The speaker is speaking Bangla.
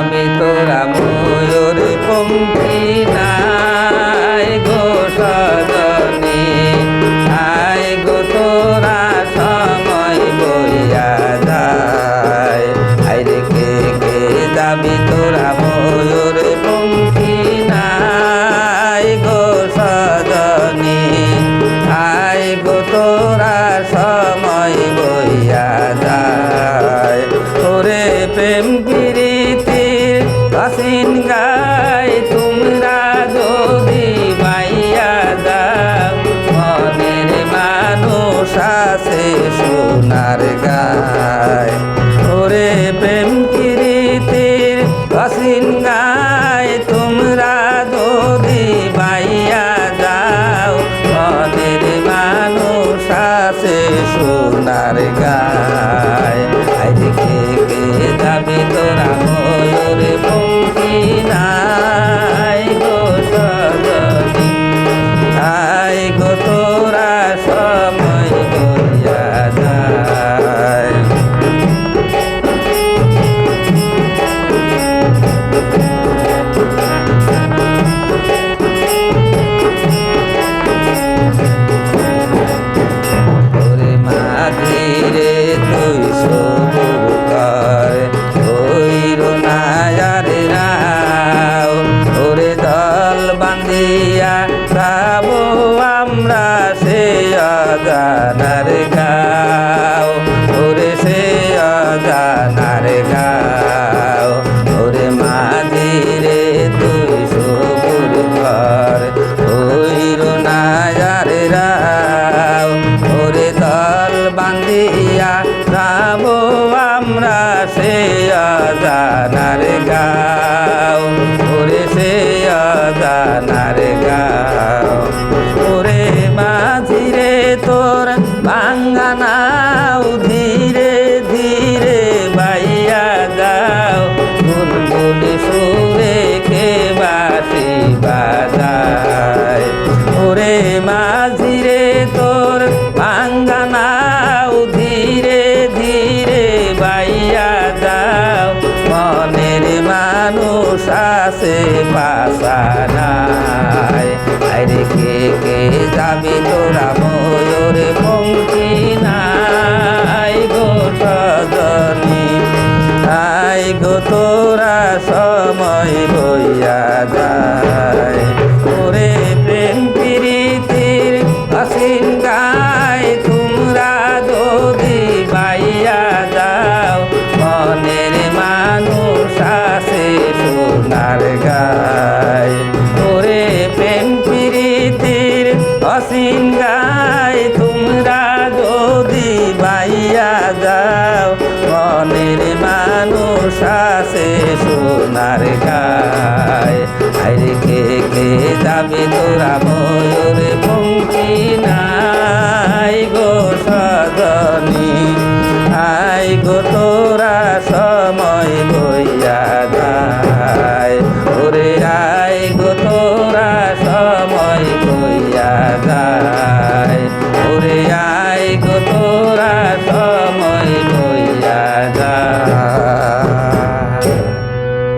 যাবি তোরা ময়ূর পঙ্খী নাই গো সজনী আয় গো তোরা সময় বইয়া যায় আয় রে কে কে যাবি তোরা ময়ূর পঙ্খী নাই গো সজনী আয় গো তোরা সময় বইয়া যায় ওরে প্রেম প্রীতির কাসিন গায় তোমরা যদি মাইয়া দাও মনের মানুষ আছে সোনার গায় ওরে প্রেম প্রীতির কাসিন গায় তোমরা যদি মাইয়া দাও মনের মানুষ আছে সোনার গায় আজকে কে যাবি তোরা ময়ূর পঙ্খী নাই গো সজনী আয় গো তোরা সময় বইয়া যায় ওরে মাঝিরে তুই সবুর কর ওইর নায়ারে রাও ওরে দল বান্ধিয়া যাবো আমরা সে অজানার গাও ওরে সে অজানার গাও ওরে মাঝিরে তুই সবুর কর ওইর নায়ারে রাও ওরে দল বান্ধিয়া যাবো আমরা সে অজানার গাও ওরে সে অজানার গাও ওরে মাঝিরে তোর বাঙ্গানাও ধীরে ধীরে বাইয়া যাও গুনগুন সুরে কে বাঁশি বাজায় ওরে মাঝিরে তোর বাঙ্গানাও ধীরে ধীরে বাইয়া যাও মনের মানুষ আছে পাশানায় আরে কে কে যাবি তোরা ময়ূর পঙ্খী নাই গো সজনী আয় গো তোরা সময় বইয়া যায়।